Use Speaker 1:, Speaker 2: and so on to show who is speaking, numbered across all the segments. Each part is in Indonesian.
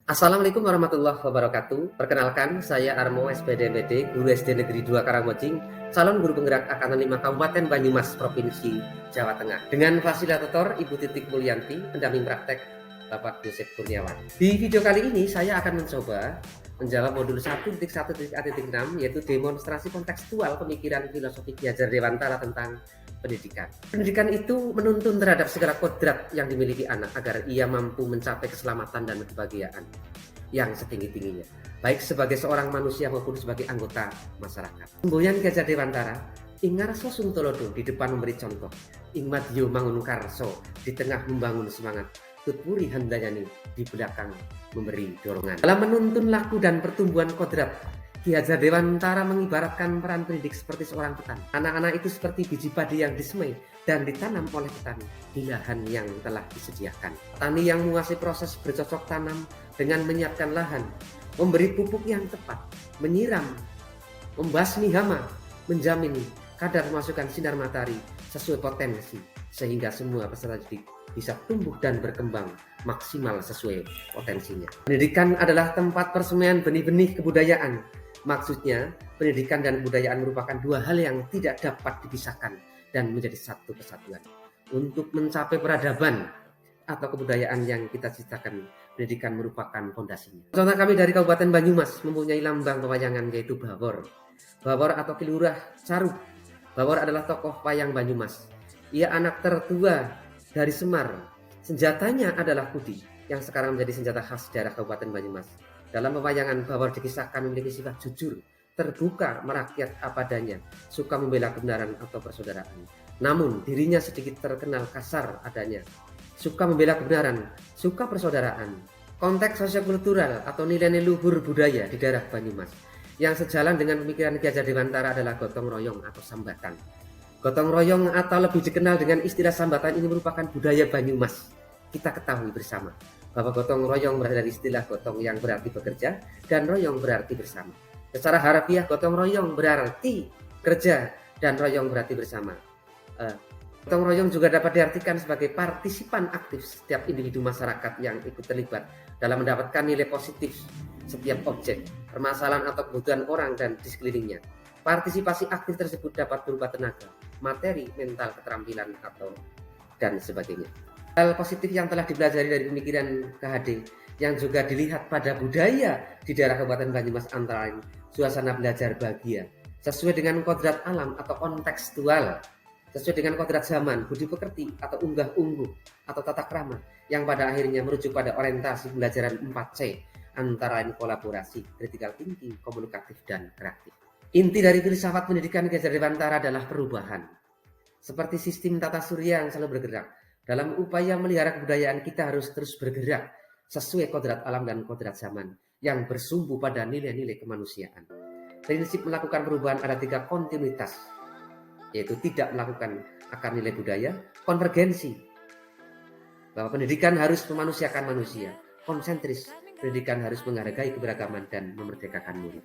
Speaker 1: Assalamualaikum warahmatullahi wabarakatuh. Perkenalkan, saya Armo SPDMPD, Guru SD Negeri 2 Karangmojing, calon guru penggerak Angkatan 5 Kabupaten Banyumas, Provinsi Jawa Tengah. Dengan fasilitator Ibu Titik Mulyanti, pendamping praktek Bapak Yosef Kurniawan. Di video kali ini saya akan mencoba menjawab modul 1.1.A.6, yaitu demonstrasi kontekstual pemikiran filosofi Ki Hajar Dewantara tentang pendidikan. Pendidikan itu menuntun terhadap segala kodrat yang dimiliki anak agar ia mampu mencapai keselamatan dan kebahagiaan yang setinggi-tingginya, baik sebagai seorang manusia maupun sebagai anggota masyarakat. Semboyan Ki Hajar Dewantara, ing ngarso suntolodo, di depan memberi contoh, ing madyo mangun karso, di tengah membangun semangat, tutpuri handayani, di belakang memberi dorongan. Dalam menuntun laku dan pertumbuhan kodrat, Ki Hajar Dewantara mengibaratkan peran pendidik seperti seorang petani. Anak-anak itu seperti biji padi yang disemai dan ditanam oleh petani di lahan yang telah disediakan. Petani yang menguasai proses bercocok tanam dengan menyiapkan lahan, memberi pupuk yang tepat, menyiram, membasmi hama, menjamin kadar masukan sinar matahari sesuai potensi, sehingga semua peserta didik bisa tumbuh dan berkembang maksimal sesuai potensinya. Pendidikan adalah tempat persemaian benih-benih kebudayaan. Maksudnya, pendidikan dan kebudayaan merupakan dua hal yang tidak dapat dipisahkan dan menjadi satu kesatuan. Untuk mencapai peradaban atau kebudayaan yang kita ciptakan, pendidikan merupakan fondasinya. Contoh kami dari Kabupaten Banyumas mempunyai lambang pewayangan, yaitu Bawor. Bawor atau Ki Lurah Carup. Bawor adalah tokoh wayang Banyumas. Ia anak tertua dari Semar. Senjatanya adalah kudi, yang sekarang menjadi senjata khas daerah Kabupaten Banyumas. Dalam pewayangan, Bawor dikisahkan memiliki sifat jujur, terbuka, merakyat apa adanya, suka membela kebenaran atau persaudaraan. Namun dirinya sedikit terkenal kasar adanya, suka membela kebenaran, suka persaudaraan. Konteks sosiokultural atau nilai-nilai luhur budaya di daerah Banyumas yang sejalan dengan pemikiran Ki Hajar Dewantara adalah gotong royong atau sambatan. Gotong royong atau lebih dikenal dengan istilah sambatan ini merupakan budaya Banyumas. Kita ketahui bersama bahwa gotong royong berasal dari istilah gotong yang berarti bekerja dan royong berarti bersama. Secara harfiah, gotong royong berarti kerja dan royong berarti bersama. Gotong royong juga dapat diartikan sebagai partisipan aktif setiap individu masyarakat yang ikut terlibat dalam mendapatkan nilai positif setiap objek, permasalahan atau kebutuhan orang dan di sekelilingnya. Partisipasi aktif tersebut dapat berupa tenaga, materi, mental, keterampilan, atau dan sebagainya. Hal positif yang telah dipelajari dari pemikiran KHD yang juga dilihat pada budaya di daerah Kabupaten Banyumas antara lain suasana belajar bahagia sesuai dengan kodrat alam atau kontekstual, sesuai dengan kodrat zaman, budi pekerti atau unggah-ungguh atau tata krama yang pada akhirnya merujuk pada orientasi pembelajaran 4C antara lain kolaborasi, critical thinking, komunikatif, dan kreatif. Inti dari filsafat pendidikan Ki Hajar Dewantara adalah perubahan. Seperti sistem tata surya yang selalu bergerak, dalam upaya melihara kebudayaan kita harus terus bergerak sesuai kodrat alam dan kodrat zaman yang bersumbu pada nilai-nilai kemanusiaan. Prinsip melakukan perubahan ada 3 kontinuitas, yaitu tidak melakukan akar nilai budaya, konvergensi, bahwa pendidikan harus memanusiakan manusia, konsentris, pendidikan harus menghargai keberagaman dan memerdekakan murid.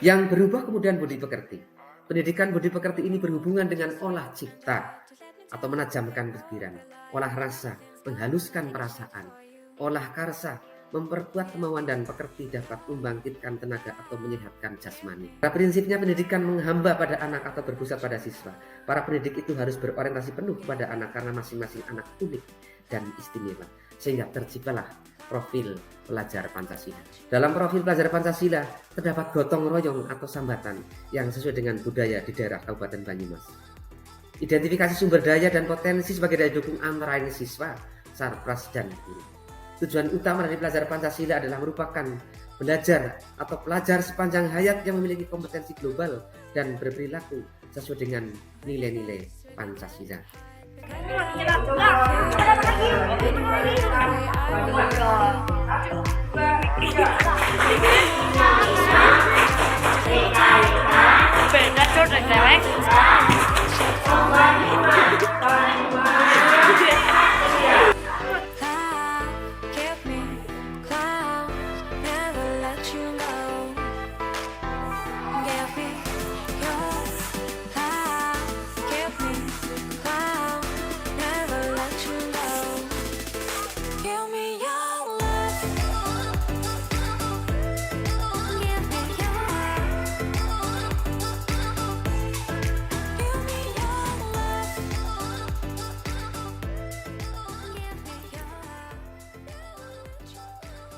Speaker 1: Yang berubah kemudian budi pekerti. Pendidikan budi pekerti ini berhubungan dengan olah cipta atau menajamkan pikiran, olah rasa, menghaluskan perasaan, olah karsa, memperkuat kemauan dan pekerti dapat membangkitkan tenaga atau menyehatkan jasmani. Pada prinsipnya pendidikan menghamba pada anak atau berpusat pada siswa. Para pendidik itu harus berorientasi penuh pada anak karena masing-masing anak unik dan istimewa, sehingga terciptalah profil pelajar Pancasila. Dalam profil pelajar Pancasila terdapat gotong royong atau sambatan yang sesuai dengan budaya di daerah Kabupaten Banyumas. Identifikasi sumber daya dan potensi sebagai daya dukung antara lain siswa, sarpras, dan guru. Tujuan utama dari pelajar Pancasila adalah merupakan belajar atau pelajar sepanjang hayat yang memiliki kompetensi global dan berperilaku sesuai dengan nilai-nilai Pancasila.
Speaker 2: Give me your love.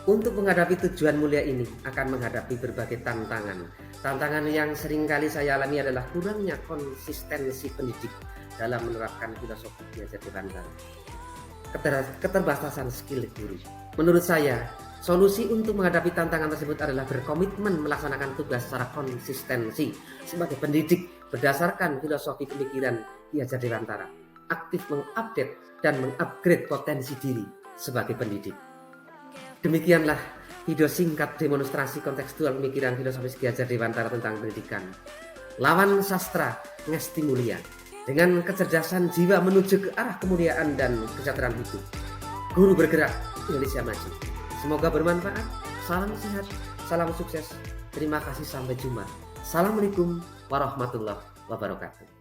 Speaker 1: Untuk menghadapi tujuan mulia ini akan menghadapi berbagai tantangan. Tantangan yang seringkali saya alami adalah kurangnya konsistensi pendidik dalam menerapkan filosofi Ki Hajar Dewantara. Keterbatasan skill guru. Menurut saya, solusi untuk menghadapi tantangan tersebut adalah berkomitmen melaksanakan tugas secara konsistensi sebagai pendidik berdasarkan filosofi pemikiran Ki Hajar Dewantara, aktif mengupdate dan mengupgrade potensi diri sebagai pendidik. Demikianlah video singkat demonstrasi kontekstual pemikiran filosofis Ki Hajar Dewantara tentang pendidikan. Lawan sastra ngesti mulia, dengan kecerdasan jiwa menuju ke arah kemuliaan dan kesejahteraan hidup. Guru bergerak, Indonesia maju. Semoga bermanfaat. Salam sehat, salam sukses. Terima kasih, sampai jumpa. Assalamualaikum warahmatullahi wabarakatuh.